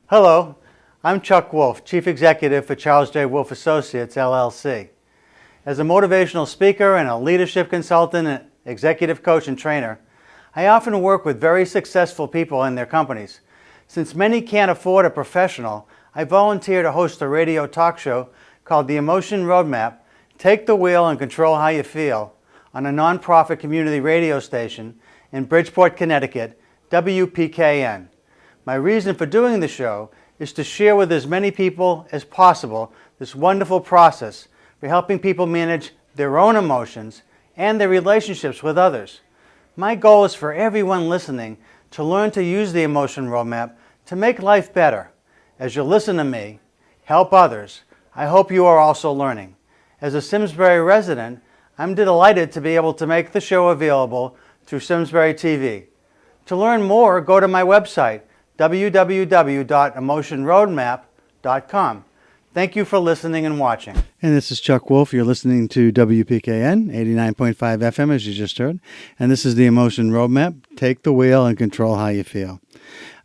Hello, I'm Chuck Wolfe, Chief Executive for Charles J. Wolfe Associates, LLC. As a motivational speaker and a leadership consultant and executive coach and trainer, I often work with very successful people in their companies. Since many can't afford a professional, I volunteer to host a radio talk show called The Emotion Roadmap, Take the Wheel and Control How You Feel, on a nonprofit community radio station in Bridgeport, Connecticut, WPKN. My reason for doing the show is to share with as many people as possible this wonderful process for helping people manage their own emotions and their relationships with others. My goal is for everyone listening to learn to use the emotion roadmap to make life better. As you listen to me, help others, I hope you are also learning. As a Simsbury resident, I'm delighted to be able to make the show available through Simsbury TV. To learn more, go to my website, www.emotionroadmap.com. Thank you for listening and watching. And this is Chuck Wolfe. You're listening to WPKN 89.5 FM, as you just heard. And this is the Emotion Roadmap. Take the wheel and control how you feel.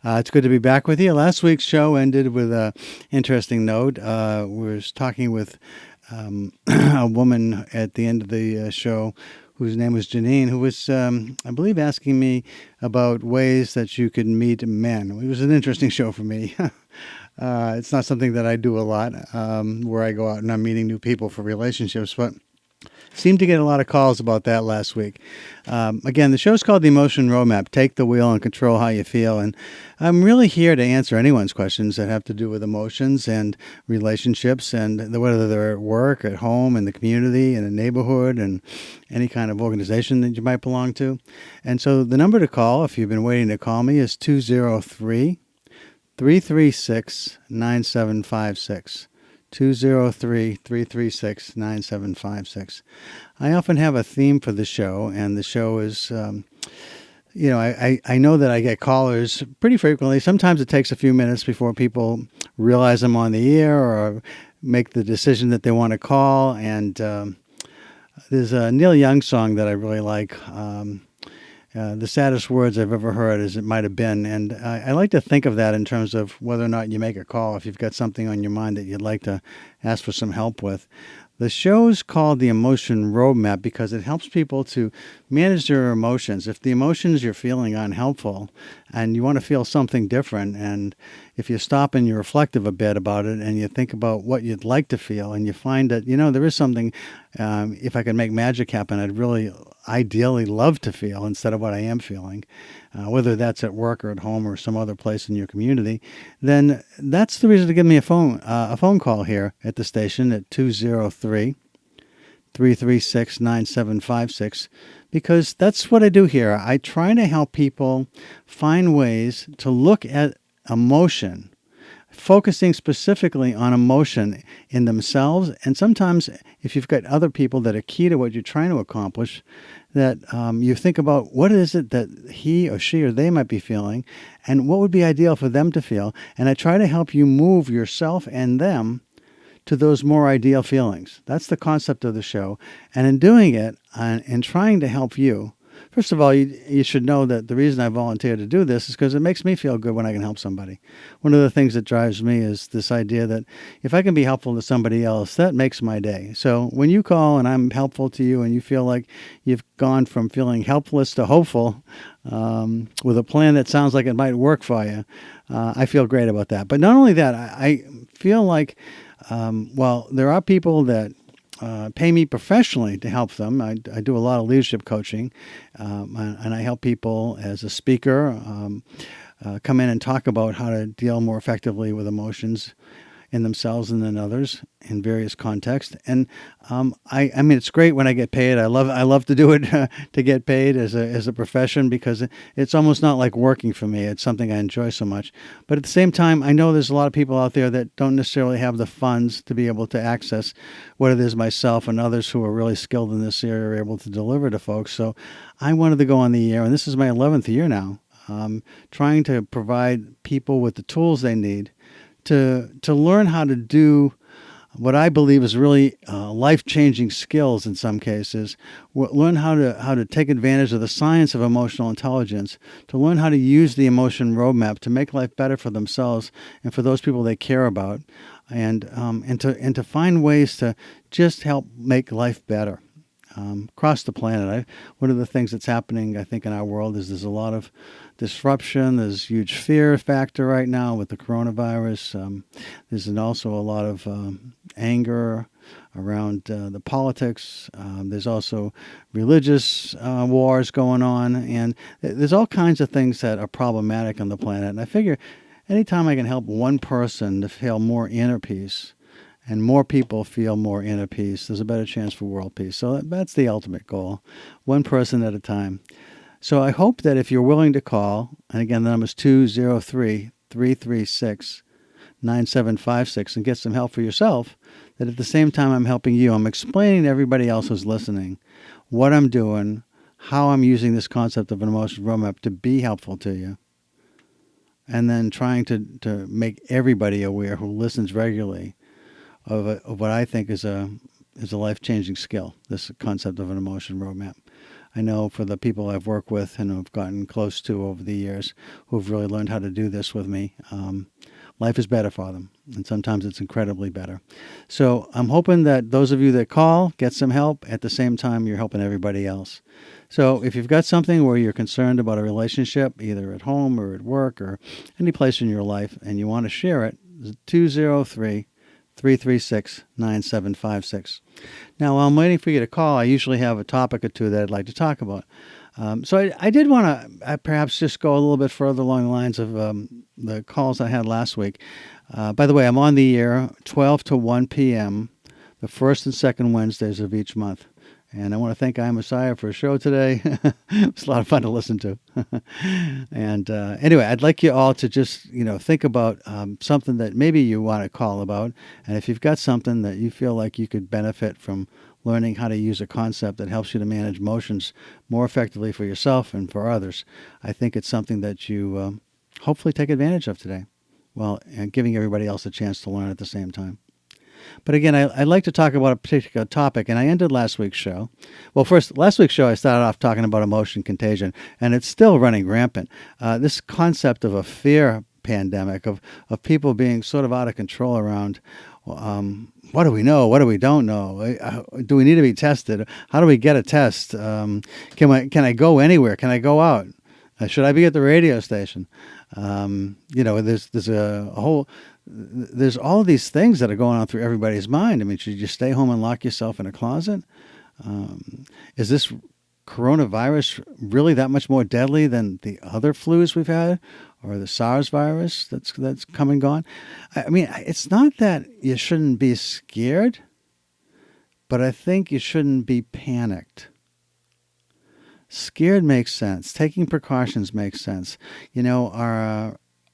It's good to be back with you. Last week's show ended with an interesting note. We were talking with a woman at the end of the show whose name was Janine, who was, I believe, asking me about ways that you could meet men. It was an interesting show for me. It's not something that I do a lot, where I go out and I'm meeting new people for relationships, but seemed to get a lot of calls about that last week. Again, the show's called The Emotion Roadmap, Take the Wheel and Control How You Feel. And I'm really here to answer anyone's questions that have to do with emotions and relationships, and whether they're at work, at home, in the community, in a neighborhood, and any kind of organization that you might belong to. And so the number to call, if you've been waiting to call me, is 203-336-9756. 203-336-9756. I often have a theme for the show, and the show is, I know that I get callers pretty frequently. Sometimes it takes a few minutes before people realize I'm on the air or make the decision that they want to call. And there's a Neil Young song that I really like. The saddest words I've ever heard is "it might have been," and I like to think of that in terms of whether or not you make a call, if you've got something on your mind that you'd like to ask for some help with. The show's called The Emotion Roadmap because it helps people to manage their emotions. If the emotions you're feeling aren't helpful and you want to feel something different, and if you stop and you're reflective a bit about it and you think about what you'd like to feel and you find that, there is something, if I could make magic happen, I'd really ideally love to feel instead of what I am feeling, whether that's at work or at home or some other place in your community, then that's the reason to give me a phone call here at the station at 203-336-9756, because that's what I do here. I try to help people find ways to look at emotion, focusing specifically on emotion in themselves, and sometimes if you've got other people that are key to what you're trying to accomplish, that you think about what is it that he or she or they might be feeling and what would be ideal for them to feel. And I try to help you move yourself and them to those more ideal feelings. That's the concept of the show. And in doing it and trying to help you, first of all, you should know that the reason I volunteer to do this is because it makes me feel good when I can help somebody. One of the things that drives me is this idea that if I can be helpful to somebody else, that makes my day. So when you call and I'm helpful to you and you feel like you've gone from feeling helpless to hopeful with a plan that sounds like it might work for you, I feel great about that. But not only that, I feel like, there are people that pay me professionally to help them. I do a lot of leadership coaching, and I help people as a speaker come in and talk about how to deal more effectively with emotions in themselves and in others in various contexts. And I mean, it's great when I get paid. I love to do it to get paid as a profession, because it's almost not like working for me. It's something I enjoy so much. But at the same time, I know there's a lot of people out there that don't necessarily have the funds to be able to access what it is myself and others who are really skilled in this area are able to deliver to folks. So I wanted to go on the air, and this is my 11th year now, trying to provide people with the tools they need to learn how to do what I believe is really life-changing skills in some cases. Learn how to take advantage of the science of emotional intelligence, to learn how to use the emotion roadmap to make life better for themselves and for those people they care about, and to find ways to just help make life better. Across the planet. One of the things that's happening, I think, in our world is there's a lot of disruption. There's huge fear factor right now with the coronavirus. There's also a lot of anger around the politics. There's also religious wars going on, and there's all kinds of things that are problematic on the planet. And I figure anytime I can help one person to feel more inner peace, and more people feel more inner peace, there's a better chance for world peace. So that's the ultimate goal, one person at a time. So I hope that if you're willing to call, and again, the number is 203-336-9756, and get some help for yourself, that at the same time I'm helping you, I'm explaining to everybody else who's listening what I'm doing, how I'm using this concept of an emotional roadmap to be helpful to you, and then trying to make everybody aware who listens regularly of what I think is a life-changing skill, this concept of an emotion roadmap. I know for the people I've worked with and have gotten close to over the years who've really learned how to do this with me, life is better for them, and sometimes it's incredibly better. So I'm hoping that those of you that call get some help. At the same time, you're helping everybody else. So if you've got something where you're concerned about a relationship, either at home or at work or any place in your life, and you want to share it, 203-336-9756. Now, while I'm waiting for you to call, I usually have a topic or two that I'd like to talk about. So I did want to perhaps just go a little bit further along the lines of the calls I had last week. By the way, I'm on the air 12 to 1 p.m., the first and second Wednesdays of each month. And I want to thank I Messiah for a show today. It was a lot of fun to listen to. And anyway, I'd like you all to just, think about something that maybe you want to call about. And if you've got something that you feel like you could benefit from learning how to use a concept that helps you to manage emotions more effectively for yourself and for others, I think it's something that you hopefully take advantage of today, and giving everybody else a chance to learn at the same time. But again, I'd like to talk about a particular topic, and I ended last week's show. Well, first, last week's show, I started off talking about emotion contagion, and it's still running rampant. This concept of a fear pandemic, of people being sort of out of control around what do we know, what do we don't know, do we need to be tested, how do we get a test, can I go anywhere, can I go out, should I be at the radio station? There's all these things that are going on through everybody's mind. I mean, should you stay home and lock yourself in a closet? Is this coronavirus really that much more deadly than the other flus we've had, or the SARS virus that's come and gone? I mean, it's not that you shouldn't be scared, but I think you shouldn't be panicked. Scared makes sense. Taking precautions makes sense.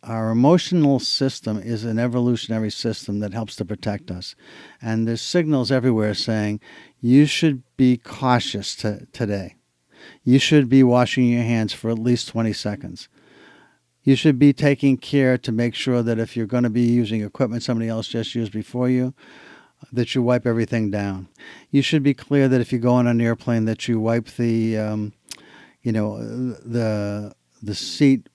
Our emotional system is an evolutionary system that helps to protect us. And there's signals everywhere saying you should be cautious today. You should be washing your hands for at least 20 seconds. You should be taking care to make sure that if you're going to be using equipment somebody else just used before you, that you wipe everything down. You should be clear that if you go on an airplane that you wipe the seat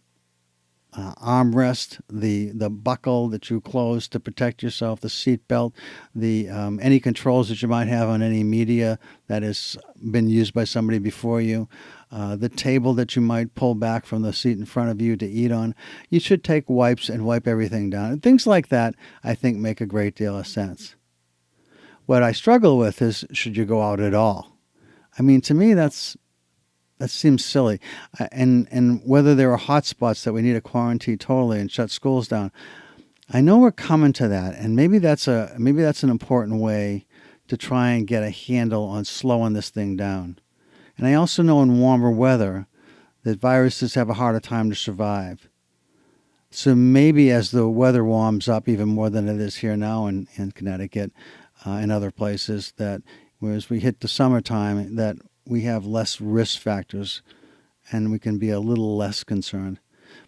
armrest, the buckle that you close to protect yourself, the seat belt, the any controls that you might have on any media that has been used by somebody before you, the table that you might pull back from the seat in front of you to eat on. You should take wipes and wipe everything down. And things like that, I think, make a great deal of sense. What I struggle with is, should you go out at all? I mean, to me, that seems silly. And whether there are hot spots that we need to quarantine totally and shut schools down, I know we're coming to that, and maybe that's an important way to try and get a handle on slowing this thing down. And I also know in warmer weather that viruses have a harder time to survive. So maybe as the weather warms up even more than it is here now in Connecticut and other places, that whereas we hit the summertime, that we have less risk factors and we can be a little less concerned.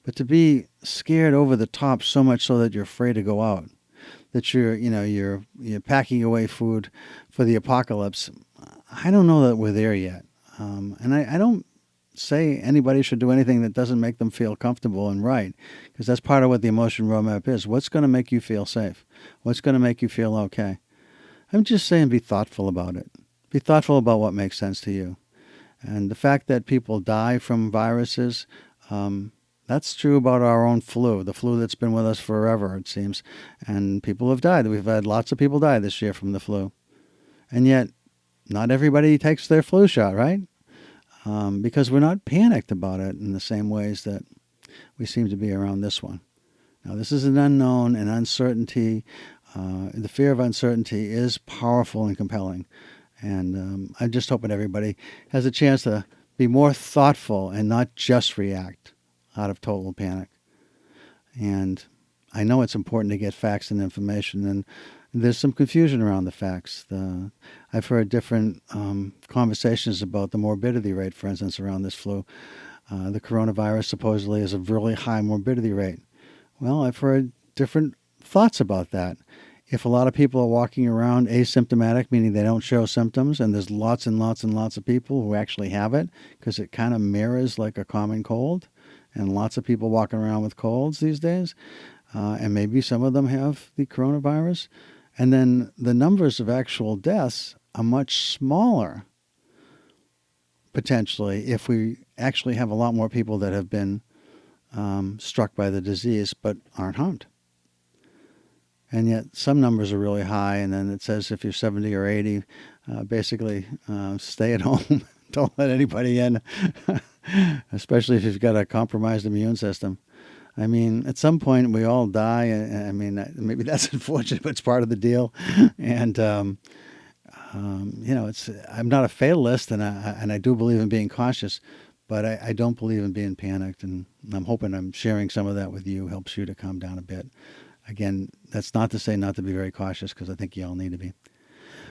But to be scared over the top so much so that you're afraid to go out, that you're packing away food for the apocalypse. I don't know that we're there yet, and I don't say anybody should do anything that doesn't make them feel comfortable and right, because that's part of what the emotion roadmap is. What's going to make you feel safe? What's going to make you feel okay? I'm just saying, be thoughtful about it. Be thoughtful about what makes sense to you. And the fact that people die from viruses, that's true about our own flu, the flu that's been with us forever, it seems. And people have died. We've had lots of people die this year from the flu. And yet, not everybody takes their flu shot, right? Because we're not panicked about it in the same ways that we seem to be around this one. Now, this is an unknown, and uncertainty. The fear of uncertainty is powerful and compelling. And I'm just hoping everybody has a chance to be more thoughtful and not just react out of total panic. And I know it's important to get facts and information, and there's some confusion around the facts. I've heard different conversations about the morbidity rate, for instance, around this flu. The coronavirus supposedly is a really high morbidity rate. Well, I've heard different thoughts about that. If a lot of people are walking around asymptomatic, meaning they don't show symptoms, and there's lots and lots and lots of people who actually have it, because it kind of mirrors like a common cold, and lots of people walking around with colds these days, and maybe some of them have the coronavirus, and then the numbers of actual deaths are much smaller, potentially, if we actually have a lot more people that have been struck by the disease but aren't harmed. And yet some numbers are really high, and then it says if you're 70 or 80, basically stay at home. Don't let anybody in, especially if you've got a compromised immune system. I mean, at some point we all die. I mean, maybe that's unfortunate, but it's part of the deal. And I'm not a fatalist, and I do believe in being cautious, but I don't believe in being panicked. And I'm hoping I'm sharing some of that with you, helps you to calm down a bit. Again, that's not to say not to be very cautious, because I think you all need to be.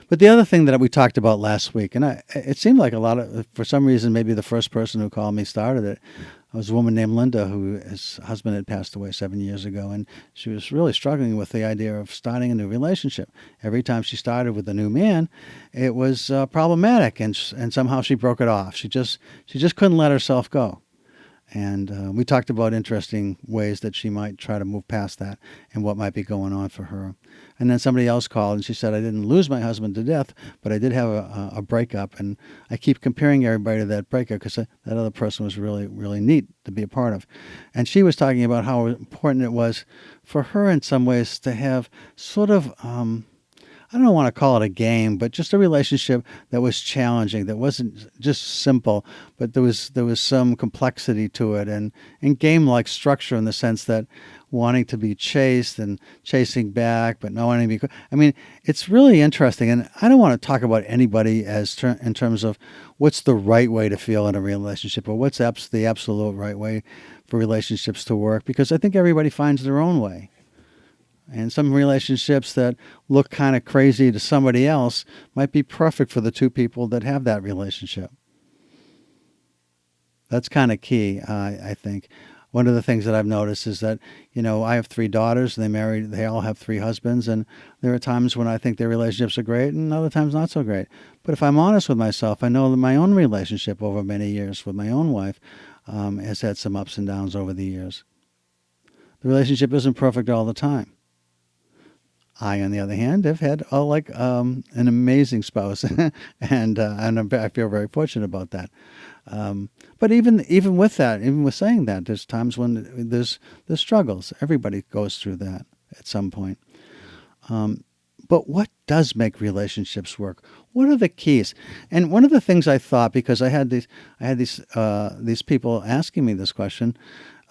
But the other thing that we talked about last week, and it seemed like for some reason, maybe the first person who called me started it. It was a woman named Linda, his husband had passed away 7 years ago, and she was really struggling with the idea of starting a new relationship. Every time she started with a new man, it was problematic, and somehow she broke it off. She just couldn't let herself go. And we talked about interesting ways that she might try to move past that and what might be going on for her. And then somebody else called and she said, I didn't lose my husband to death, but I did have a breakup. And I keep comparing everybody to that breakup because that other person was really, really neat to be a part of. And she was talking about how important it was for her in some ways to have sort of I don't want to call it a game, but just a relationship that was challenging, that wasn't just simple, but there was some complexity to it and game-like structure in the sense that wanting to be chased and chasing back, but not wanting to be. I mean, it's really interesting, and I don't want to talk about anybody in terms of what's the right way to feel in a relationship or what's the absolute right way for relationships to work, because I think everybody finds their own way. And some relationships that look kind of crazy to somebody else might be perfect for the two people that have that relationship. That's kind of key, I think. One of the things that I've noticed is that, I have 3 daughters, and they all have 3 husbands, and there are times when I think their relationships are great and other times not so great. But if I'm honest with myself, I know that my own relationship over many years with my own wife has had some ups and downs over the years. The relationship isn't perfect all the time. I, on the other hand, have had an amazing spouse, and I feel very fortunate about that. But even with that, even with saying that, there's times when there's struggles. Everybody goes through that at some point. But what does make relationships work? What are the keys? And one of the things I thought, because I had these people asking me this question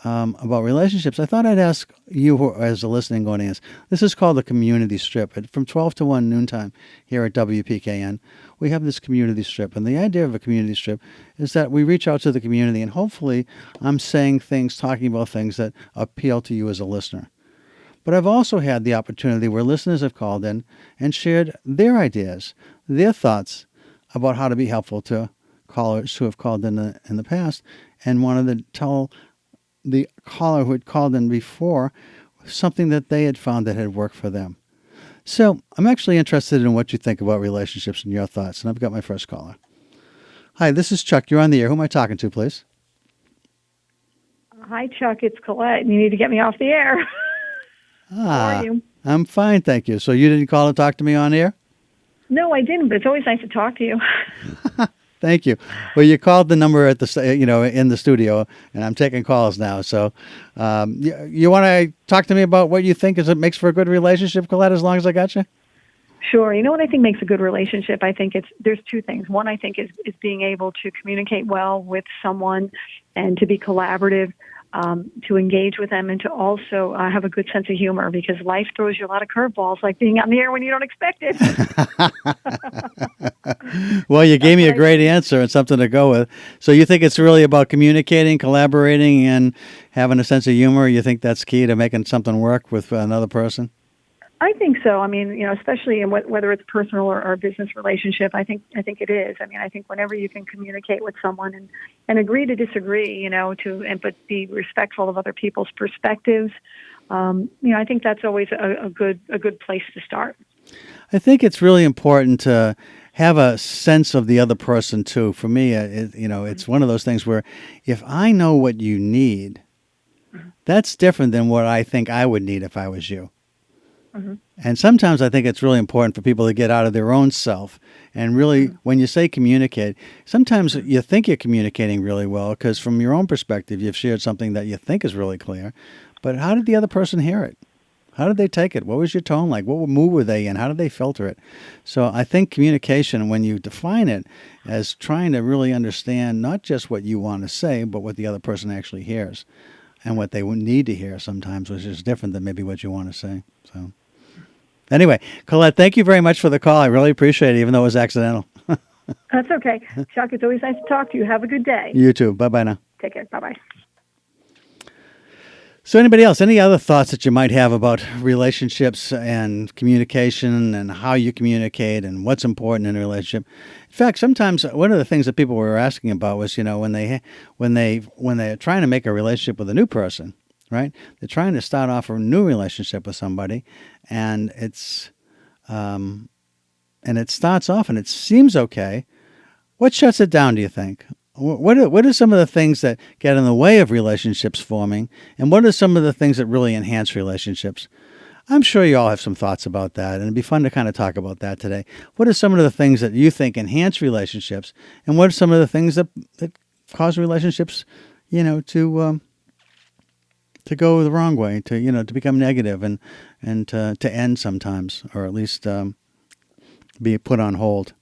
about relationships, I thought I'd ask you as a listening audience. This is called the community strip. From 12 to 1 noontime here at WPKN, we have this community strip. And the idea of a community strip is that we reach out to the community, and hopefully I'm saying things, talking about things that appeal to you as a listener. But I've also had the opportunity where listeners have called in and shared their ideas, their thoughts about how to be helpful to callers who have called in the past and wanted to tell the caller who had called in before something that they had found that had worked for them. So I'm actually interested in what you think about relationships and your thoughts, and I've got my first caller. Hi, this is Chuck. You're on the air. Who am I talking to, please? Hi, Chuck. It's Colette, and you need to get me off the air. How are Ah, you? I'm fine, thank you. So you didn't call to talk to me on air? No, I didn't, but it's always nice to talk to you. Thank you. Well, you called the number at in the studio, and I'm taking calls now. So, you want to talk to me about what you think is it makes for a good relationship, Colette? As long as I got you. Sure. You know what I think makes a good relationship? I think there's two things. One, I think is being able to communicate well with someone and to be collaborative, to engage with them, and to also have a good sense of humor, because life throws you a lot of curveballs, like being on the air when you don't expect it. Well, you gave That's me what a I great think. answer and something to go with. So you think it's really about communicating, collaborating, and having a sense of humor? You think that's key to making something work with another person? I think so. I mean, especially in whether it's personal or business relationship, I think it is. I mean, I think whenever you can communicate with someone and agree to disagree, but be respectful of other people's perspectives, I think that's always a good place to start. I think it's really important to have a sense of the other person too. For me, it's one of those things where if I know what you need, that's different than what I think I would need if I was you. Mm-hmm. And sometimes I think it's really important for people to get out of their own self and really, when you say communicate, sometimes you think you're communicating really well because from your own perspective, you've shared something that you think is really clear. But how did the other person hear it? How did they take it? What was your tone like? What mood were they in? How did they filter it? So I think communication, when you define it as trying to really understand not just what you want to say, but what the other person actually hears and what they would need to hear sometimes, which is different than maybe what you want to say. So anyway, Colette, thank you very much for the call. I really appreciate it, even though it was accidental. That's okay. Chuck, it's always nice to talk to you. Have a good day. You too. Bye bye now. Take care. Bye-bye. So, anybody else, any other thoughts that you might have about relationships and communication and how you communicate and what's important in a relationship? In fact, sometimes one of the things that people were asking about was, when they're trying to make a relationship with a new person, right? They're trying to start off a new relationship with somebody, and it starts off and it seems okay. What shuts it down, do you think? What are some of the things that get in the way of relationships forming, and what are some of the things that really enhance relationships? I'm sure you all have some thoughts about that, and it'd be fun to kind of talk about that today. What are some of the things that you think enhance relationships, and what are some of the things that cause relationships, to go the wrong way, to become negative and to end sometimes, or at least be put on hold.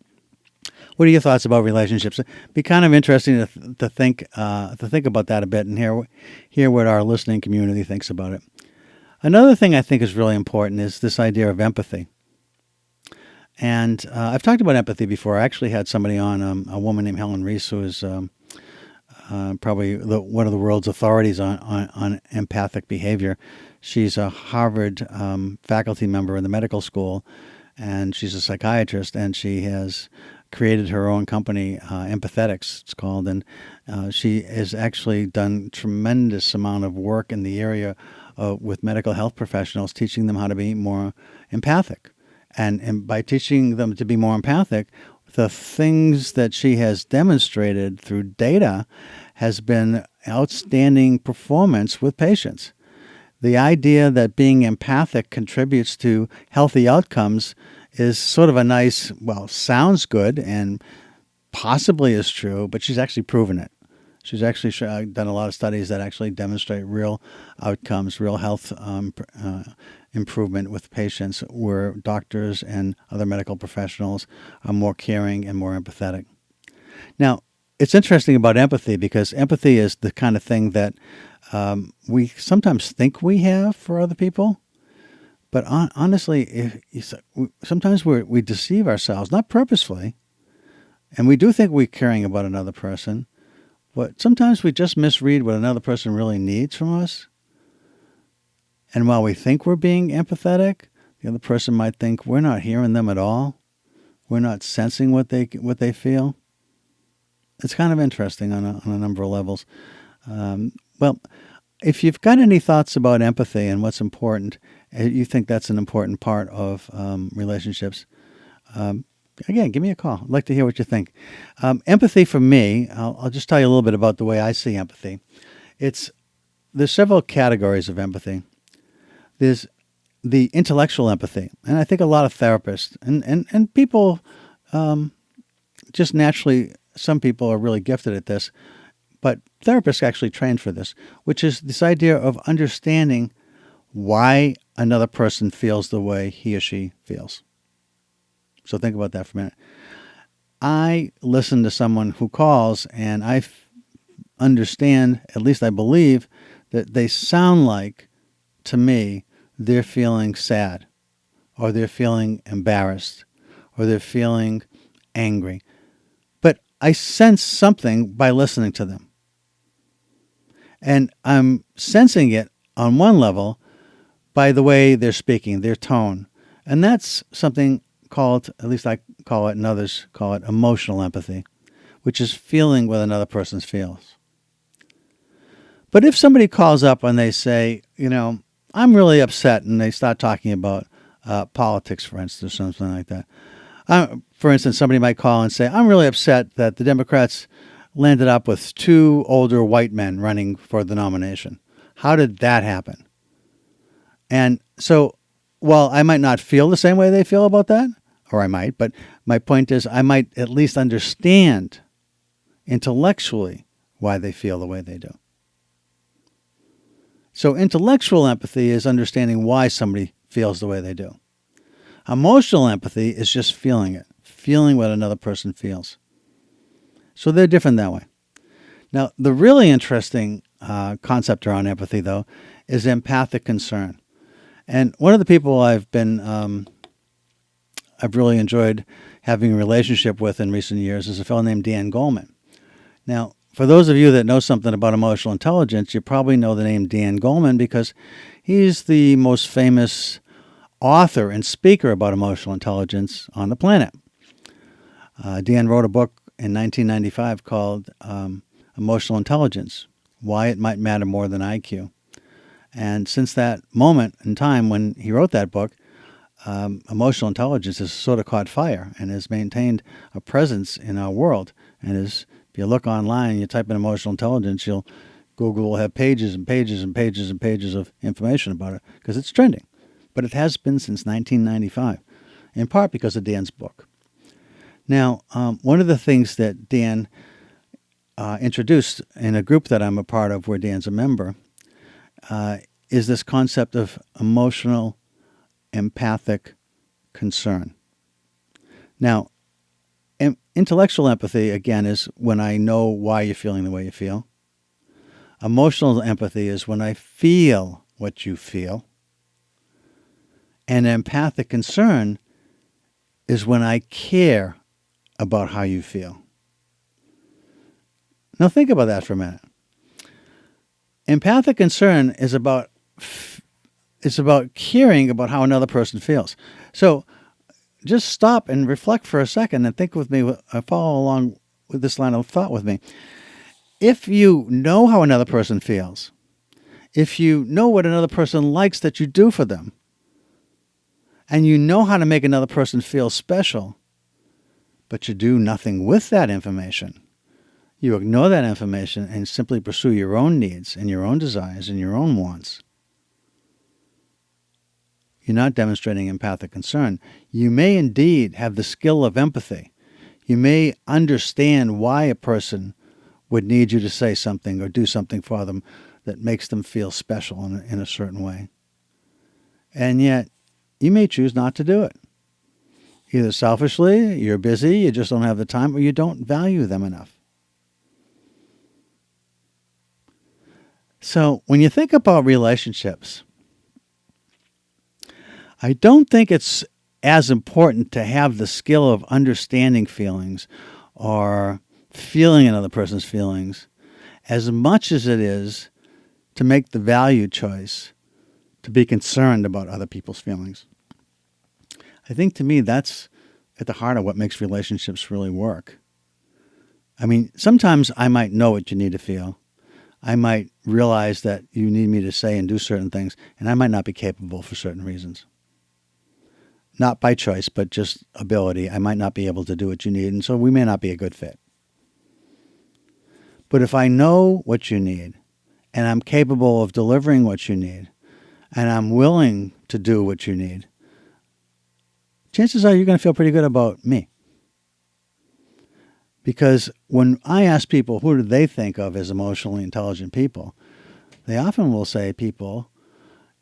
What are your thoughts about relationships? It'd be kind of interesting to think about that a bit and hear what our listening community thinks about it. Another thing I think is really important is this idea of empathy. And I've talked about empathy before. I actually had somebody on, a woman named Helen Reese, who is probably one of the world's authorities on empathic behavior. She's a Harvard faculty member in the medical school, and she's a psychiatrist, and she has created her own company, Empathetics, it's called, and she has actually done tremendous amount of work in the area with medical health professionals, teaching them how to be more empathic. And by teaching them to be more empathic, the things that she has demonstrated through data has been outstanding performance with patients. The idea that being empathic contributes to healthy outcomes is sort of a nice, sounds good and possibly is true, but she's actually proven it. She's actually done a lot of studies that actually demonstrate real outcomes, real health improvement with patients where doctors and other medical professionals are more caring and more empathetic. Now, it's interesting about empathy because empathy is the kind of thing that we sometimes think we have for other people. But honestly, sometimes we deceive ourselves, not purposefully, and we do think we're caring about another person, but sometimes we just misread what another person really needs from us. And while we think we're being empathetic, the other person might think we're not hearing them at all. We're not sensing what they feel. It's kind of interesting on a number of levels. Well, if you've got any thoughts about empathy and what's important, you think that's an important part of relationships, again, give me a call. I'd like to hear what you think. Empathy for me, I'll just tell you a little bit about the way I see empathy. There's several categories of empathy. There's the intellectual empathy, and I think a lot of therapists and people just naturally, some people are really gifted at this, but therapists actually train for this, which is this idea of understanding why another person feels the way he or she feels. So think about that for a minute. I listen to someone who calls, and I understand, at least I believe, that they sound like, to me, they're feeling sad, or they're feeling embarrassed, or they're feeling angry. But I sense something by listening to them. And I'm sensing it on one level by the way they're speaking, their tone. And that's something called, at least I call it and others call it, emotional empathy, which is feeling what another person feels. But if somebody calls up and they say, I'm really upset, and they start talking about politics, for instance, or something like that. For instance, somebody might call and say, I'm really upset that the Democrats landed up with 2 older white men running for the nomination. How did that happen? And so, while I might not feel the same way they feel about that, or I might, but my point is I might at least understand intellectually why they feel the way they do. So intellectual empathy is understanding why somebody feels the way they do. Emotional empathy is just feeling it, feeling what another person feels. So they're different that way. Now, the really interesting concept around empathy, though, is empathic concern. And one of the people I've really enjoyed having a relationship with in recent years is a fellow named Dan Goleman. Now, for those of you that know something about emotional intelligence, you probably know the name Dan Goleman because he's the most famous author and speaker about emotional intelligence on the planet. Dan wrote a book in 1995 called Emotional Intelligence, Why It Might Matter More Than IQ. And since that moment in time when he wrote that book, emotional intelligence has sort of caught fire and has maintained a presence in our world. And if you look online, you type in emotional intelligence, Google will have pages and pages and pages and pages of information about it because it's trending. But it has been since 1995, in part because of Dan's book. Now, one of the things that Dan introduced in a group that I'm a part of where Dan's a member is this concept of emotional empathic concern. Now, intellectual empathy, again, is when I know why you're feeling the way you feel. Emotional empathy is when I feel what you feel. And empathic concern is when I care about how you feel. Now think about that for a minute. Empathic concern is about caring about how another person feels. So just stop and reflect for a second and think with me, follow along with this line of thought with me. If you know how another person feels, if you know what another person likes that you do for them, and you know how to make another person feel special, but you do nothing with that information, you ignore that information and simply pursue your own needs and your own desires and your own wants, you're not demonstrating empathic concern. You may indeed have the skill of empathy. You may understand why a person would need you to say something or do something for them that makes them feel special in a certain way. And yet, you may choose not to do it. Either selfishly, you're busy, you just don't have the time, or you don't value them enough. So, when you think about relationships, I don't think it's as important to have the skill of understanding feelings or feeling another person's feelings as much as it is to make the value choice to be concerned about other people's feelings. I think to me that's at the heart of what makes relationships really work. I mean, sometimes I might know what you need to feel. I might realize that you need me to say and do certain things, and I might not be capable for certain reasons. Not by choice, but just ability. I might not be able to do what you need, and so we may not be a good fit. But if I know what you need, and I'm capable of delivering what you need, and I'm willing to do what you need, chances are you're going to feel pretty good about me. Because when I ask people who do they think of as emotionally intelligent people, they often will say people,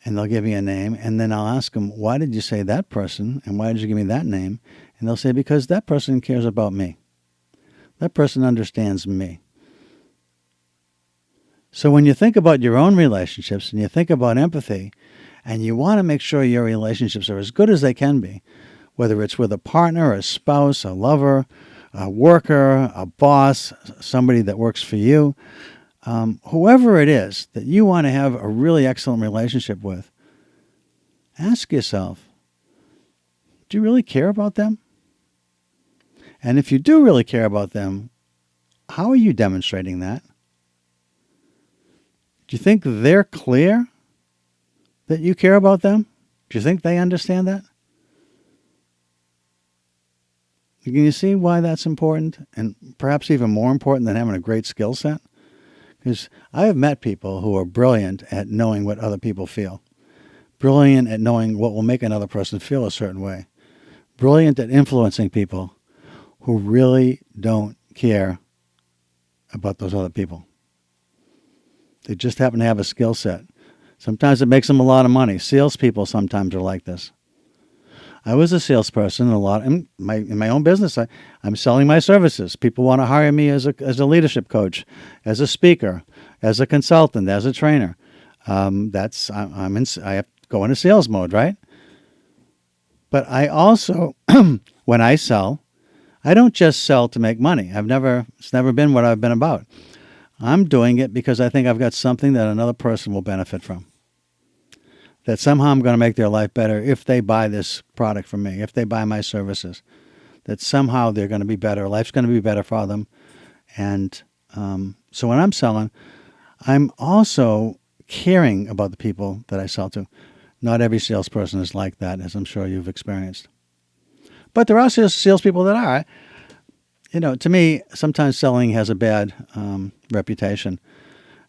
and they'll give me a name, and then I'll ask them, why did you say that person, and why did you give me that name? And they'll say, because that person cares about me. That person understands me. So when you think about your own relationships and you think about empathy, and you want to make sure your relationships are as good as they can be, whether it's with a partner, a spouse, a lover, a worker, a boss, somebody that works for you, whoever it is that you want to have a really excellent relationship with, ask yourself, do you really care about them? And if you do really care about them, how are you demonstrating that? Do you think they're clear that you care about them? Do you think they understand that? Can you see why that's important, and perhaps even more important than having a great skill set? Because I have met people who are brilliant at knowing what other people feel, brilliant at knowing what will make another person feel a certain way, brilliant at influencing people who really don't care about those other people. They just happen to have a skill set. Sometimes it makes them a lot of money. Salespeople sometimes are like this. I was a salesperson a lot in my own business. I'm selling my services. People want to hire me as a leadership coach, as a speaker, as a consultant, as a trainer. I have to go into sales mode, right? But I also, when I sell, I don't just sell to make money. It's never been what I've been about. I'm doing it because I think I've got something that another person will benefit from. That somehow I'm going to make their life better if they buy this product from me, if they buy my services. That somehow they're going to be better. Life's going to be better for them. And so when I'm selling, I'm also caring about the people that I sell to. Not every salesperson is like that, as I'm sure you've experienced. But there are salespeople that are. To me, sometimes selling has a bad reputation.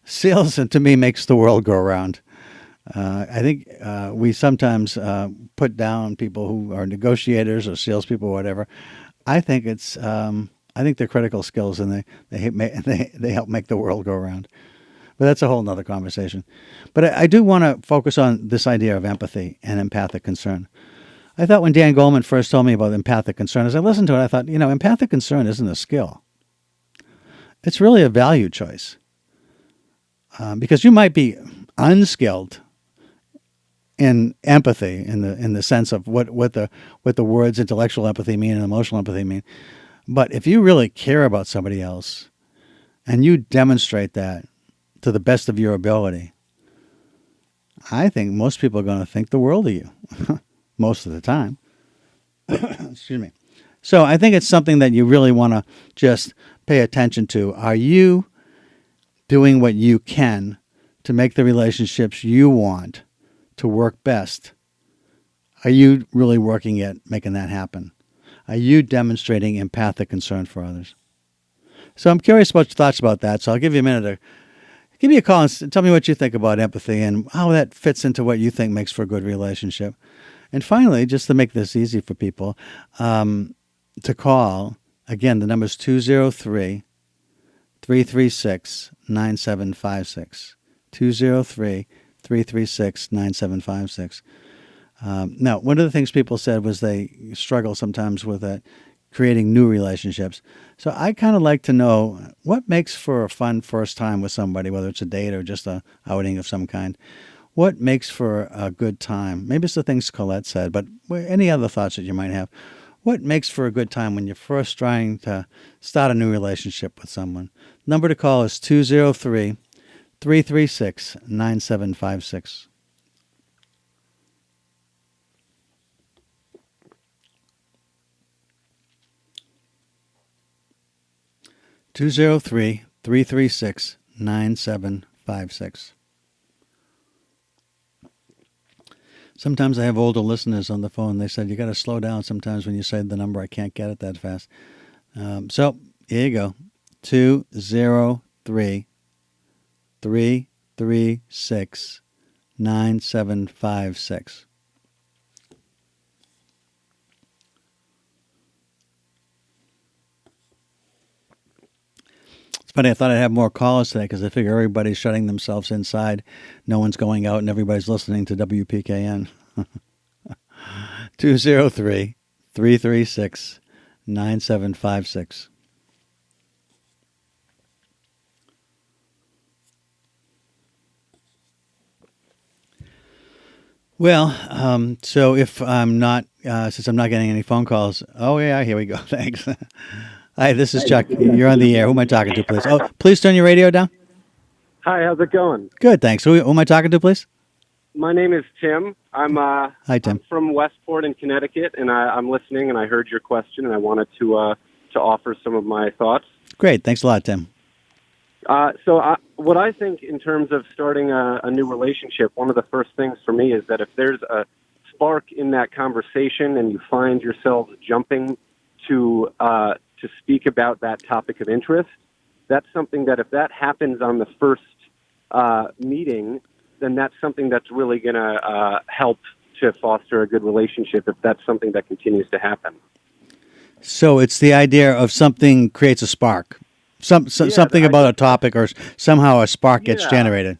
Sales, to me, makes the world go around. I think we sometimes put down people who are negotiators or salespeople or whatever. I think they're critical skills, and they help make the world go around. But that's a whole other conversation. But I do want to focus on this idea of empathy and empathic concern. I thought when Dan Goleman first told me about empathic concern, as I listened to it, I thought, empathic concern isn't a skill. It's really a value choice. Because you might be unskilled in empathy in the sense of what the words intellectual empathy mean and emotional empathy mean. But if you really care about somebody else and you demonstrate that to the best of your ability, I think most people are going to think the world of you most of the time. Excuse me. So I think it's something that you really want to just pay attention to. Are you doing what you can to make the relationships you want to work best? Are you really working at making that happen? Are you demonstrating empathic concern for others? So I'm curious about your thoughts about that. So I'll give you a minute to give me a call and tell me what you think about empathy and how that fits into what you think makes for a good relationship. And finally, just to make this easy for people, to call, again, the number is 203-336-9756. 203-336-9756. Now, one of the things people said was they struggle sometimes with creating new relationships. So I kind of like to know what makes for a fun first time with somebody, whether it's a date or just a outing of some kind. What makes for a good time? Maybe it's the things Colette said, but any other thoughts that you might have. What makes for a good time when you're first trying to start a new relationship with someone? Number to call is 203-336-9756. 203-336-9756. 9756. Sometimes I have older listeners on the phone. They said, you got to slow down sometimes when you say the number. I can't get it that fast. So here you go. 203 336 9756. It's funny, I thought I'd have more callers today because I figure everybody's shutting themselves inside. No one's going out and everybody's listening to WPKN. 203 336 9756. Well, so if I'm not, since I'm not getting any phone calls, oh yeah, here we go. Thanks. Hi, this is Chuck. You're on the air. Who am I talking to, please? Oh, please turn your radio down. Hi, how's it going? Good, thanks. Who am I talking to, please? My name is Tim. Hi, Tim. I'm from Westport in Connecticut, and I'm listening, and I heard your question, and I wanted to offer some of my thoughts. Great. Thanks a lot, Tim. What I think in terms of starting a new relationship, one of the first things for me is that if there's a spark in that conversation and you find yourselves jumping to speak about that topic of interest, that's something that if that happens on the first meeting, then that's something that's really going to help to foster a good relationship if that's something that continues to happen. So it's the idea of something creates a spark. Something about a topic or somehow a spark gets generated.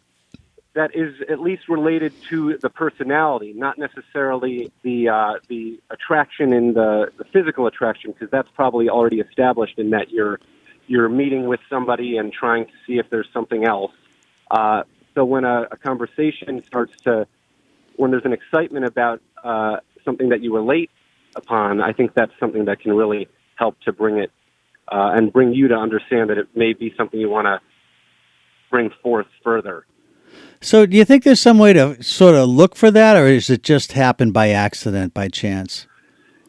That is at least related to the personality, not necessarily the attraction in the physical attraction, because that's probably already established in that you're meeting with somebody and trying to see if there's something else. So when a conversation when there's an excitement about something that you relate upon, I think that's something that can really help to bring it and bring you to understand that it may be something you want to bring forth further. So do you think there's some way to sort of look for that, or is it just happen by accident, by chance?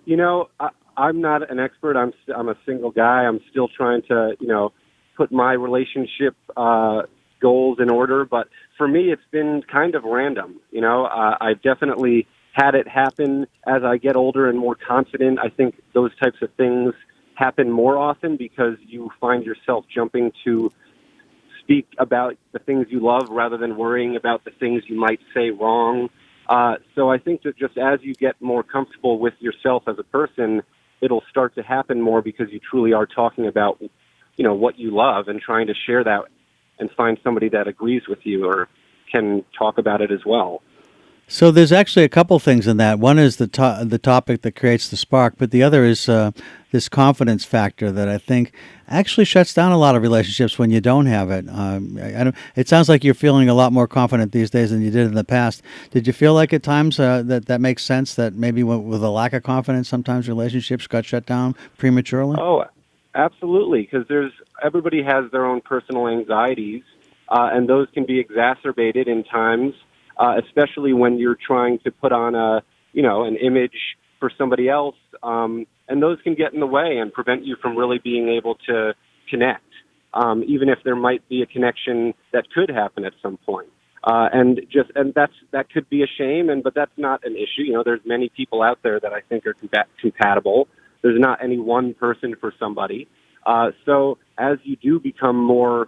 I'm not an expert. I'm a single guy. I'm still trying to, put my relationship goals in order. But for me, it's been kind of random. I've definitely had it happen as I get older and more confident. I think those types of things happen more often because you find yourself jumping to speak about the things you love rather than worrying about the things you might say wrong. So I think that just as you get more comfortable with yourself as a person, it'll start to happen more because you truly are talking about, what you love and trying to share that and find somebody that agrees with you or can talk about it as well. So there's actually a couple things in that. One is the topic that creates the spark, but the other is this confidence factor that I think actually shuts down a lot of relationships when you don't have it. It sounds like you're feeling a lot more confident these days than you did in the past. Did you feel like at times that makes sense, that maybe with a lack of confidence, sometimes relationships got shut down prematurely? Oh, absolutely, because everybody has their own personal anxieties, and those can be exacerbated in times. Especially when you're trying to put on an image for somebody else, and those can get in the way and prevent you from really being able to connect, even if there might be a connection that could happen at some point. That could be a shame, but that's not an issue. There's many people out there that I think are compatible. There's not any one person for somebody. So as you do become more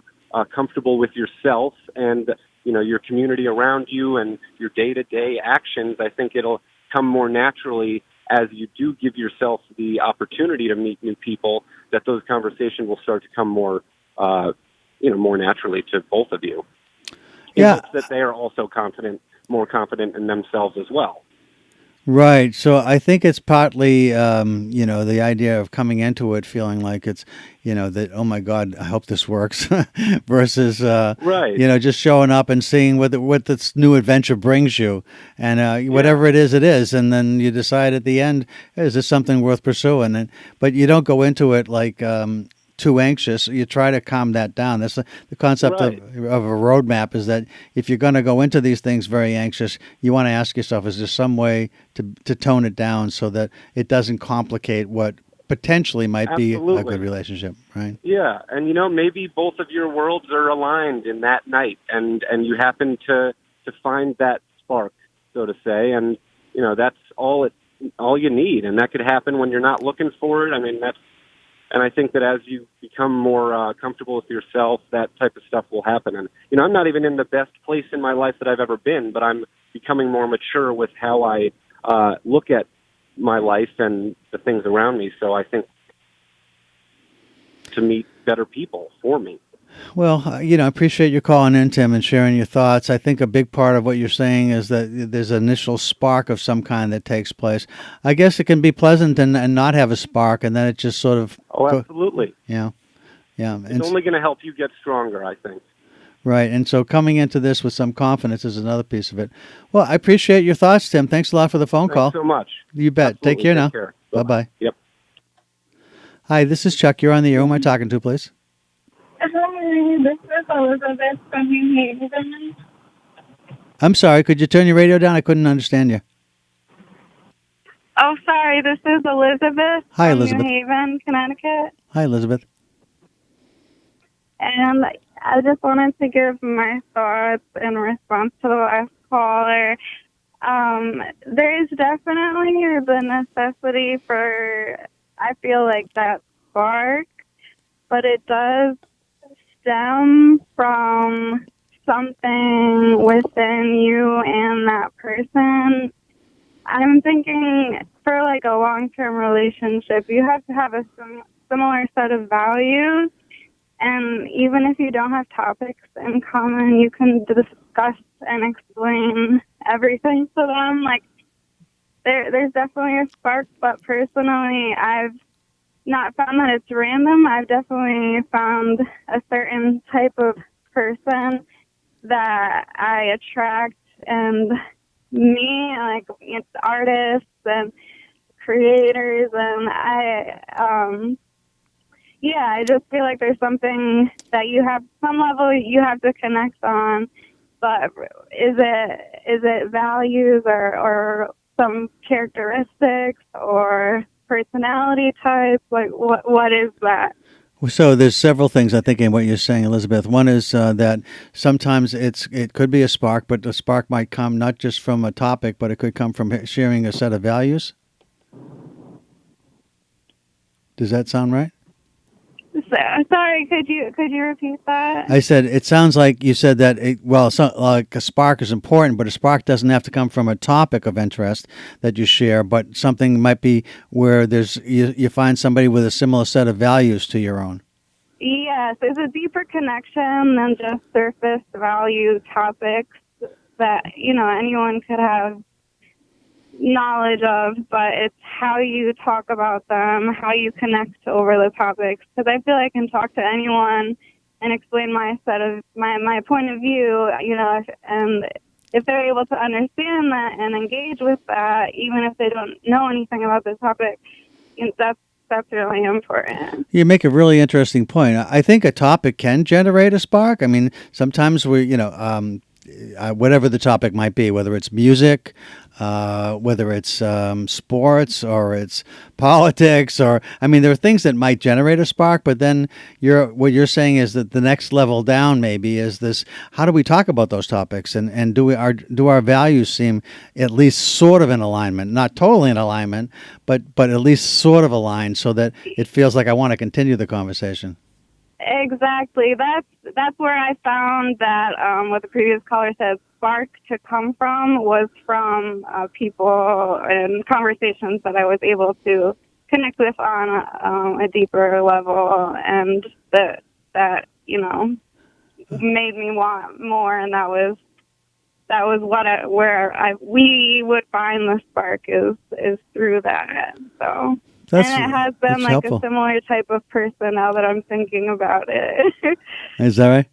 comfortable with yourself and your community around you and your day-to-day actions, I think it'll come more naturally as you do give yourself the opportunity to meet new people, that those conversations will start to come more, more naturally to both of you. Yeah. That they are also more confident in themselves as well. Right. So I think it's partly, the idea of coming into it feeling like it's, that, oh my God, I hope this works versus, right. Just showing up and seeing what this new adventure brings you. And whatever it is. And then you decide at the end, hey, is this something worth pursuing? But you don't go into it like, too anxious. You try to calm that down. That's the concept of a roadmap, is that if you're going to go into these things very anxious, you want to ask yourself, is there some way to tone it down so that it doesn't complicate what potentially might be a Absolutely. good relationship, right? Yeah, and maybe both of your worlds are aligned in that night, and you happen to find that spark, so to say, and that's all you need, and that could happen when you're not looking for it. I mean, and I think that as you become more comfortable with yourself, that type of stuff will happen. And I'm not even in the best place in my life that I've ever been, but I'm becoming more mature with how I look at my life and the things around me. So I think to meet better people for me. Well, I appreciate you calling in, Tim, and sharing your thoughts. I think a big part of what you're saying is that there's an initial spark of some kind that takes place. I guess it can be pleasant and not have a spark, and then it just sort of Oh, absolutely. Yeah. It's only going to help you get stronger, I think. Right. And so coming into this with some confidence is another piece of it. Well, I appreciate your thoughts, Tim. Thanks a lot for the phone call. Thanks so much. You bet. Absolutely. Take care now. Care. Bye-bye. Yep. Hi, this is Chuck. You're on the air. Who am I talking to, please? Hi, this is Elizabeth from New Haven. I'm sorry. Could you turn your radio down? I couldn't understand you. Oh, sorry. This is Elizabeth Hi, from Elizabeth. New Haven, Connecticut. Hi, Elizabeth. And I just wanted to give my thoughts in response to the last caller. There is definitely the necessity for, I feel like, that spark, but it does stem from something within you and that person. I'm thinking for like a long-term relationship, you have to have a similar set of values. And even if you don't have topics in common, you can discuss and explain everything to them. Like, there's definitely a spark, but personally, I've not found that it's random. I've definitely found a certain type of person that I attract, and me, like, it's artists and creators, and I just feel like there's something that you have, some level you have to connect on, but is it values or some characteristics or personality types? Like, what is that? So there's several things I think in what you're saying, Elizabeth. One is that sometimes it could be a spark, but the spark might come not just from a topic, but it could come from sharing a set of values. Does that sound right? Sorry, could you repeat that? I said it sounds like you said that. Like a spark is important, but a spark doesn't have to come from a topic of interest that you share, but something might be where you find somebody with a similar set of values to your own. Yes, there's a deeper connection than just surface value topics that anyone could have knowledge of, but it's how you talk about them, how you connect over the topics. Because I feel I can talk to anyone and explain my point of view, and if they're able to understand that and engage with that, even if they don't know anything about the topic, that's really important. You make a really interesting point. I think a topic can generate a spark. I mean, sometimes whatever the topic might be, whether it's music, whether it's sports or it's politics, there are things that might generate a spark. But then what you're saying is that the next level down maybe is this: how do we talk about those topics, and do our values seem at least sort of in alignment, not totally in alignment, but at least sort of aligned, so that it feels like I want to continue the conversation. Exactly. That's where I found that what the previous caller said, spark to come from, was from people and conversations that I was able to connect with on a deeper level, and that made me want more, and that was we would find the spark is through that. So. And it has been like helpful. A similar type of person now that I'm thinking about it. Is that right?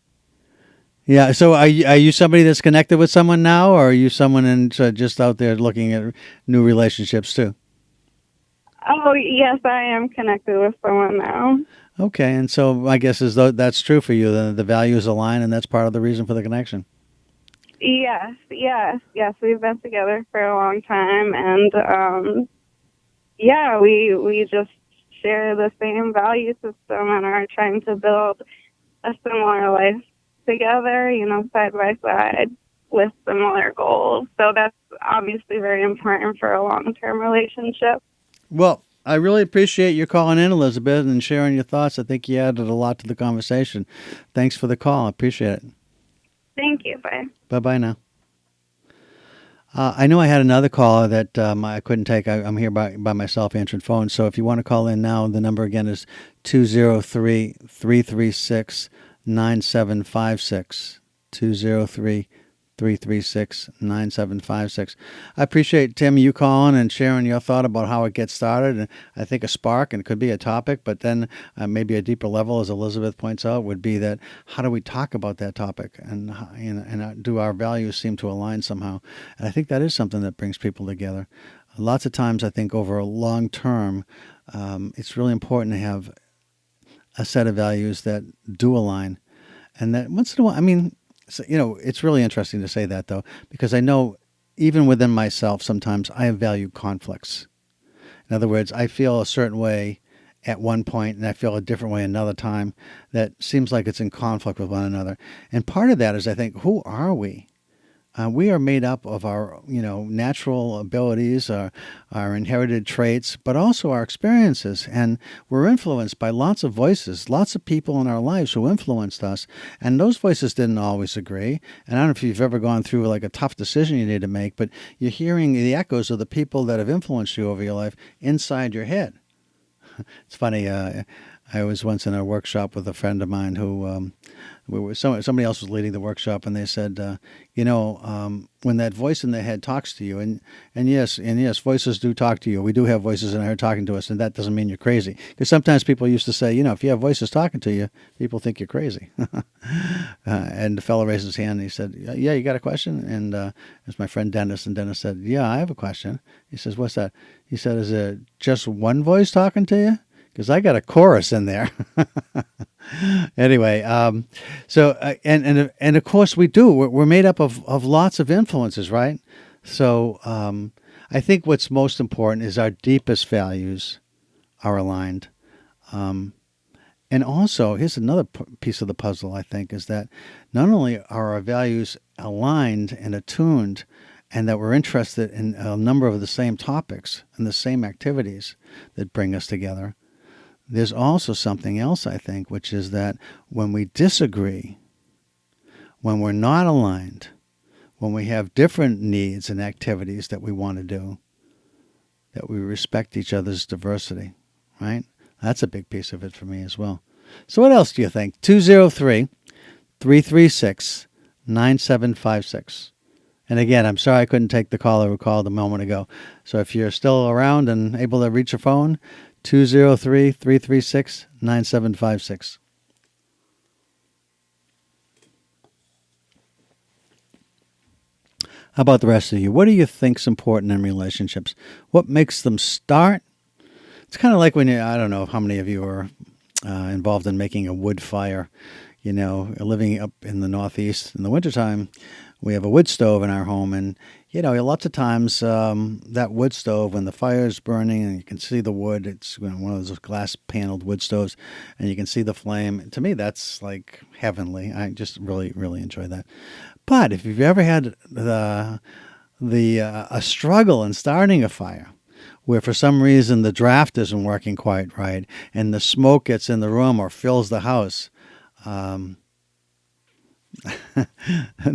Yeah. So are you somebody that's connected with someone now, or are you someone just out there looking at new relationships too? Oh, yes, I am connected with someone now. Okay. And so I guess as though that's true for you, then the values align, and that's part of the reason for the connection. Yes. We've been together for a long time, and we just share the same value system and are trying to build a similar life together, side by side with similar goals. So that's obviously very important for a long-term relationship. Well, I really appreciate you calling in, Elizabeth, and sharing your thoughts. I think you added a lot to the conversation. Thanks for the call. I appreciate it. Thank you. Bye. Bye-bye now. I know I had another caller that I couldn't take. I'm here by myself answering phones. So if you want to call in now, the number again is 203-336-9756. 203-336-9756. I appreciate, Tim, you calling and sharing your thought about how it gets started. And I think a spark, and it could be a topic, but then maybe a deeper level, as Elizabeth points out, would be that how do we talk about that topic, and do our values seem to align somehow? And I think that is something that brings people together. Lots of times, I think over a long term, it's really important to have a set of values that do align, and that once in a while, so, it's really interesting to say that, though, because I know even within myself, sometimes I value conflicts. In other words, I feel a certain way at one point and I feel a different way another time that seems like it's in conflict with one another. And part of that is, I think, who are we? We are made up of our, natural abilities, our inherited traits, but also our experiences. And we're influenced by lots of voices, lots of people in our lives who influenced us. And those voices didn't always agree. And I don't know if you've ever gone through like a tough decision you need to make, but you're hearing the echoes of the people that have influenced you over your life inside your head. It's funny. I was once in a workshop with a friend of mine who somebody else was leading the workshop, and they said, when that voice in the head talks to you, and yes, voices do talk to you. We do have voices in our head talking to us, and that doesn't mean you're crazy. Because sometimes people used to say, if you have voices talking to you, people think you're crazy. And the fellow raised his hand, and he said, yeah, you got a question? And it's my friend Dennis, and Dennis said, yeah, I have a question. He says, what's that? He said, is it just one voice talking to you? Because I got a chorus in there. Anyway, and of course we do. We're made up of lots of influences, right? So I think what's most important is our deepest values are aligned. And also, here's another piece of the puzzle, I think, is that not only are our values aligned and attuned, and that we're interested in a number of the same topics and the same activities that bring us together, there's also something else, I think, which is that when we disagree, when we're not aligned, when we have different needs and activities that we want to do, that we respect each other's diversity, right? That's a big piece of it for me as well. So what else do you think? 203-336-9756. And again, I'm sorry I couldn't take the caller who called a moment ago. So if you're still around and able to reach your phone, 203-336-9756. How about the rest of you? What do you think's important in relationships? What makes them start? It's kind of like when I don't know how many of you are involved in making a wood fire. Living up in the Northeast in the wintertime, we have a wood stove in our home, and lots of times that wood stove, when the fire is burning and you can see the wood, it's one of those glass paneled wood stoves, and you can see the flame. To me, that's like heavenly. I just really, really enjoy that. But if you've ever had a struggle in starting a fire, where for some reason the draft isn't working quite right, and the smoke gets in the room or fills the house,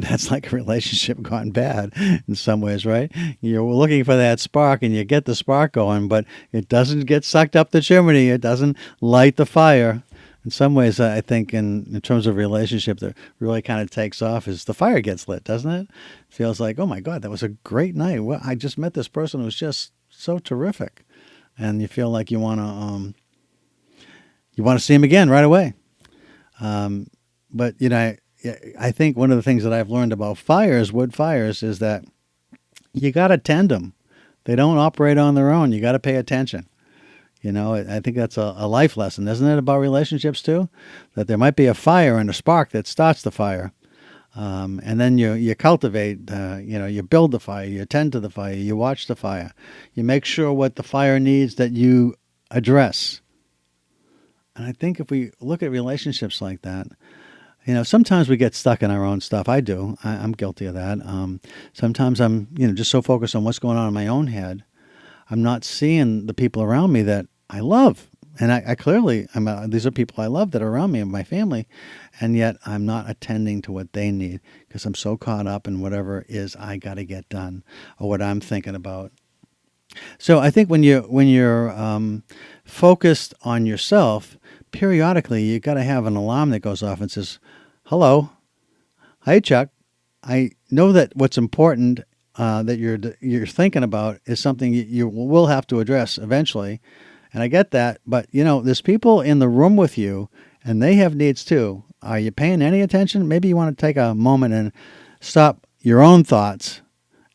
that's like a relationship gone bad in some ways, right? You're looking for that spark and you get the spark going, but it doesn't get sucked up the chimney. It doesn't light the fire. In some ways, I think in terms of relationship that really kind of takes off is the fire gets lit, doesn't it? It feels like, oh my God, that was a great night. Well, I just met this person who was just so terrific. And you feel like you want to see him again right away. But, I think one of the things that I've learned about wood fires, is that you got to tend them. They don't operate on their own. You got to pay attention. I think that's a life lesson, isn't it, about relationships too? That there might be a fire and a spark that starts the fire. And then you cultivate, you build the fire, you tend to the fire, you watch the fire. You make sure what the fire needs that you address. And I think if we look at relationships like that, sometimes we get stuck in our own stuff. I do. I'm guilty of that. Sometimes I'm, just so focused on what's going on in my own head, I'm not seeing the people around me that I love. And I clearly, these are people I love that are around me and my family, and yet I'm not attending to what they need because I'm so caught up in whatever is I got to get done or what I'm thinking about. So I think when you're focused on yourself, periodically you got to have an alarm that goes off and says, "Hello, hi Chuck. I know that what's important that you're thinking about is something you will have to address eventually, and I get that. But there's people in the room with you, and they have needs too. Are you paying any attention? Maybe you want to take a moment and stop your own thoughts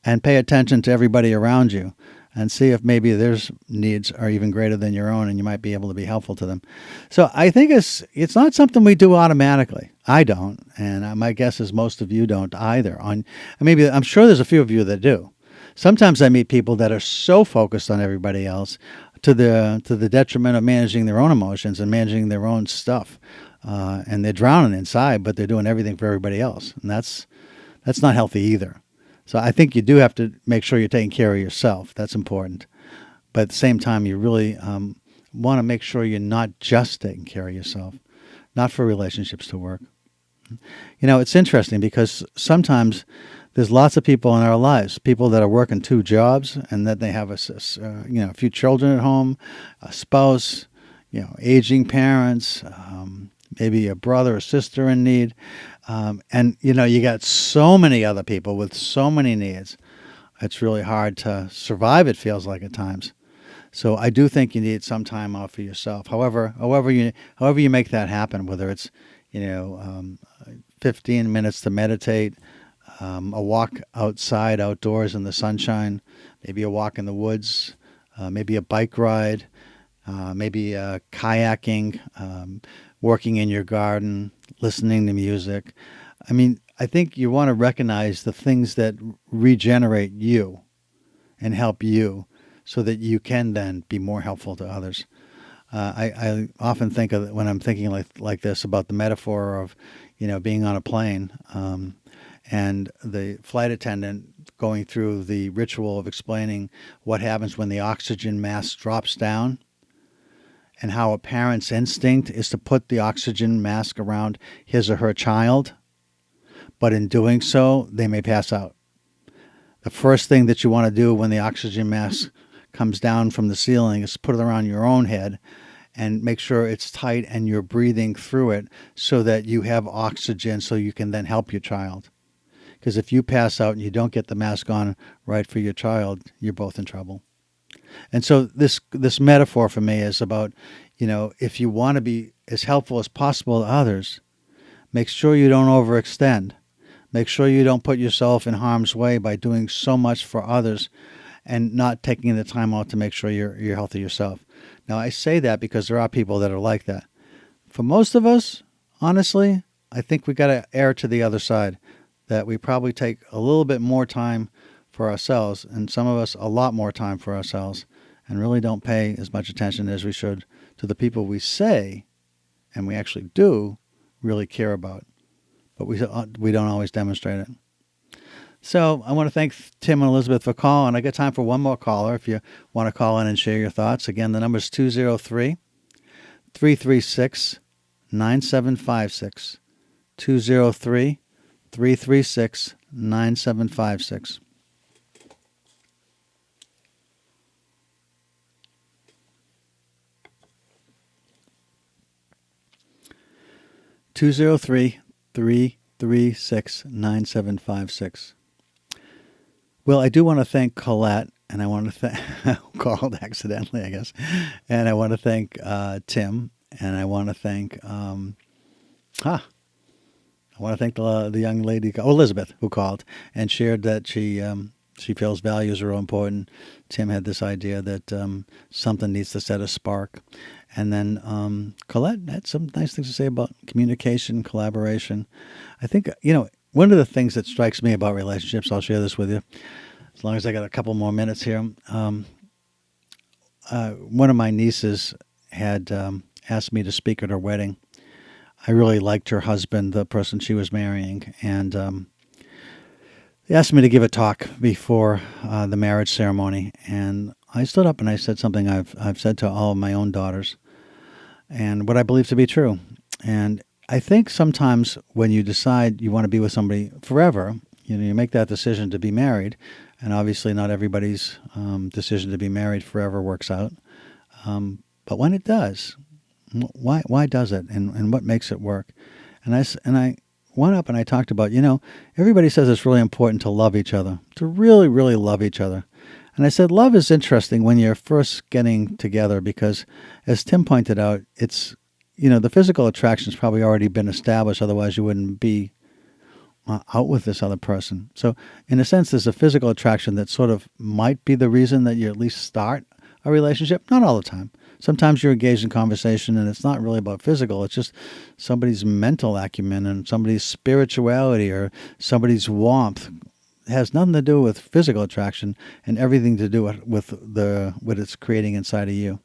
and pay attention to everybody around you." And see if maybe their needs are even greater than your own, and you might be able to be helpful to them. So I think it's not something we do automatically. I don't, and my guess is most of you don't either. Maybe I'm sure there's a few of you that do. Sometimes I meet people that are so focused on everybody else to the detriment of managing their own emotions and managing their own stuff, and they're drowning inside, but they're doing everything for everybody else, and that's not healthy either. So I think you do have to make sure you're taking care of yourself. That's important. But at the same time, you really want to make sure you're not just taking care of yourself, not for relationships to work. It's interesting because sometimes there's lots of people in our lives, people that are working 2 jobs and that they have a few children at home, a spouse, aging parents, maybe a brother or sister in need. And you got so many other people with so many needs. It's really hard to survive, it feels like at times. So I do think you need some time off for yourself. However you make that happen, whether it's 15 minutes to meditate, a walk outdoors in the sunshine, maybe a walk in the woods, maybe a bike ride, maybe kayaking, working in your garden, listening to music. I think you want to recognize the things that regenerate you and help you so that you can then be more helpful to others. I often think of when I'm thinking like this about the metaphor of, being on a plane and the flight attendant going through the ritual of explaining what happens when the oxygen mask drops down, and how a parent's instinct is to put the oxygen mask around his or her child, but in doing so, they may pass out. The first thing that you want to do when the oxygen mask comes down from the ceiling is put it around your own head and make sure it's tight and you're breathing through it so that you have oxygen so you can then help your child. Because if you pass out and you don't get the mask on right for your child, you're both in trouble. And so this metaphor for me is about, if you want to be as helpful as possible to others, make sure you don't overextend. Make sure you don't put yourself in harm's way by doing so much for others and not taking the time out to make sure you're healthy yourself. Now, I say that because there are people that are like that. For most of us, honestly, I think we got to err to the other side, that we probably take a little bit more time for ourselves, and some of us a lot more time for ourselves, and really don't pay as much attention as we should to the people we say, and we actually do, really care about. But we don't always demonstrate it. So I want to thank Tim and Elizabeth for calling. I got time for one more caller if you want to call in and share your thoughts. Again, the number is 203-336-9756. 203-336-9756. Two zero three 336-9756. Well, I do want to thank Colette, and I want to thank called accidentally, I guess, and I want to thank Tim, and I want to thank I want to thank the young lady, Elizabeth, who called and shared that she feels values are important. Tim had this idea that something needs to set a spark. And then Colette had some nice things to say about communication, collaboration. I think, one of the things that strikes me about relationships, I'll share this with you, as long as I got a couple more minutes here. One of my nieces had asked me to speak at her wedding. I really liked her husband, the person she was marrying, and they asked me to give a talk before the marriage ceremony. And I stood up and I said something I've said to all of my own daughters, and what I believe to be true. And I think sometimes when you decide you want to be with somebody forever, you make that decision to be married, and obviously not everybody's decision to be married forever works out. But when it does, why does it, and what makes it work? And I went up and I talked about, everybody says it's really important to love each other, to really, really love each other. And I said, love is interesting when you're first getting together because, as Tim pointed out, it's, the physical attraction's probably already been established. Otherwise, you wouldn't be out with this other person. So, in a sense, there's a physical attraction that sort of might be the reason that you at least start a relationship. Not all the time. Sometimes you're engaged in conversation and it's not really about physical. It's just somebody's mental acumen and somebody's spirituality or somebody's warmth. It has nothing to do with physical attraction and everything to do with what it's creating inside of you.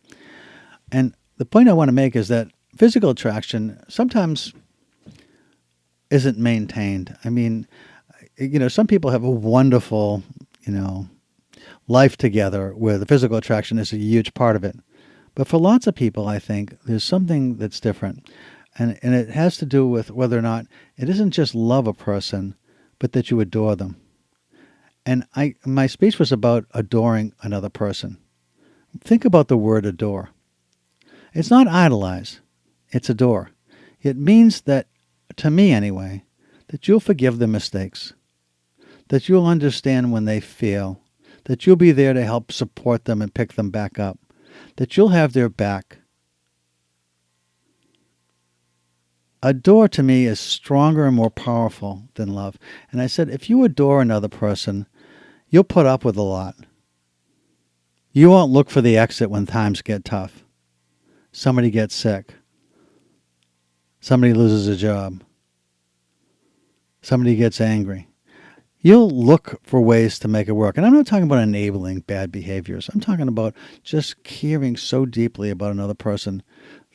And the point I want to make is that physical attraction sometimes isn't maintained. I mean, some people have a wonderful, life together where the physical attraction is a huge part of it. But for lots of people, I think there's something that's different. And it has to do with whether or not it isn't just love a person, but that you adore them. And my speech was about adoring another person. Think about the word adore. It's not idolize, it's adore. It means that, to me anyway, that you'll forgive their mistakes, that you'll understand when they fail, that you'll be there to help support them and pick them back up, that you'll have their back. Adore to me is stronger and more powerful than love. And I said, if you adore another person, you'll put up with a lot. You won't look for the exit when times get tough. Somebody gets sick. Somebody loses a job. Somebody gets angry. You'll look for ways to make it work. And I'm not talking about enabling bad behaviors. I'm talking about just caring so deeply about another person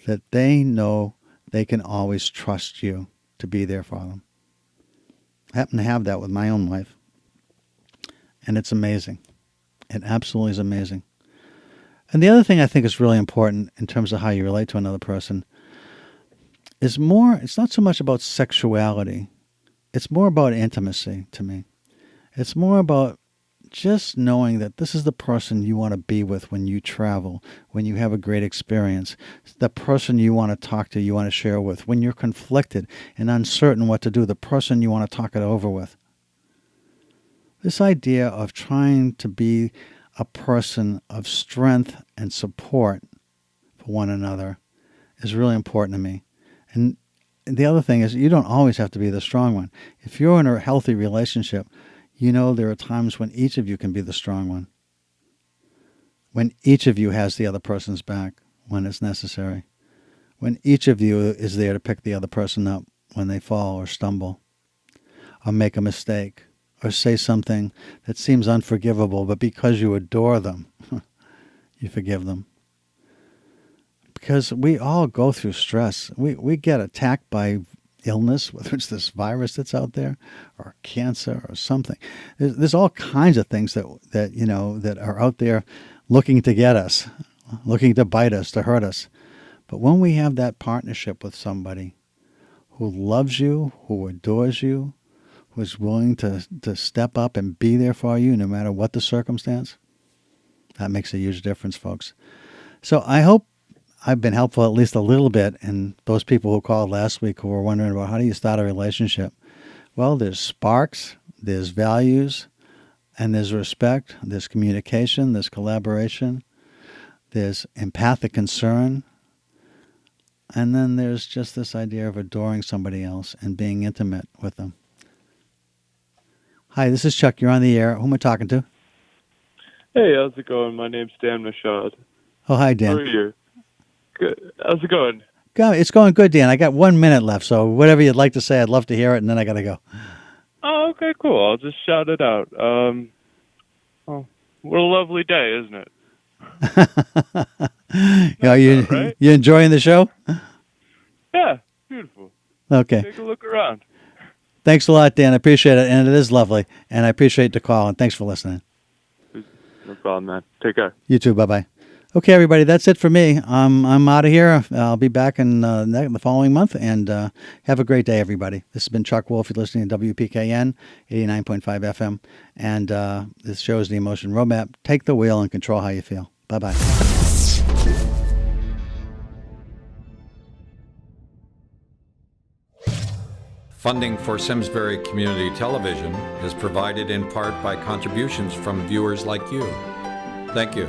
that they know they can always trust you to be there for them. I happen to have that with my own wife. And it's amazing. It absolutely is amazing. And the other thing I think is really important in terms of how you relate to another person is it's not so much about sexuality. It's more about intimacy to me. It's more about just knowing that this is the person you want to be with when you travel, when you have a great experience, the person you want to talk to, you want to share with, when you're conflicted and uncertain what to do, the person you want to talk it over with. This idea of trying to be a person of strength and support for one another is really important to me. And the other thing is you don't always have to be the strong one. If you're in a healthy relationship, there are times when each of you can be the strong one. When each of you has the other person's back when it's necessary. When each of you is there to pick the other person up when they fall or stumble or make a mistake or say something that seems unforgivable, but because you adore them, you forgive them. Because we all go through stress. We get attacked by illness, whether it's this virus that's out there or cancer or something. There's all kinds of things that are out there looking to get us, looking to bite us, to hurt us. But when we have that partnership with somebody who loves you, who adores you, who is willing to step up and be there for you no matter what the circumstance, that makes a huge difference, folks. So I hope I've been helpful at least a little bit in those people who called last week who were wondering about how do you start a relationship. Well, there's sparks, there's values, and there's respect, there's communication, there's collaboration, there's empathic concern, and then there's just this idea of adoring somebody else and being intimate with them. Hi, this is Chuck. You're on the air. Who am I talking to? Hey, how's it going? My name's Dan Mashad. Oh, hi, Dan. How are you? Good. How's it going? It's going good, Dan. I got 1 minute left, so whatever you'd like to say, I'd love to hear it, and then I got to go. Oh, okay, cool. I'll just shout it out. What a lovely day, isn't it? Right? You enjoying the show? Yeah, beautiful. Okay. Take a look around. Thanks a lot, Dan. I appreciate it. And it is lovely. And I appreciate the call. And thanks for listening. No problem, man. Take care. You too. Bye-bye. Okay, everybody, that's it for me. I'm out of here. I'll be back in the following month, and have a great day, everybody. This has been Chuck Wolfe. You're listening to WPKN 89.5 FM, and this show is the Emotion Roadmap. Take the wheel and control how you feel. Bye-bye. Funding for Simsbury Community Television is provided in part by contributions from viewers like you. Thank you.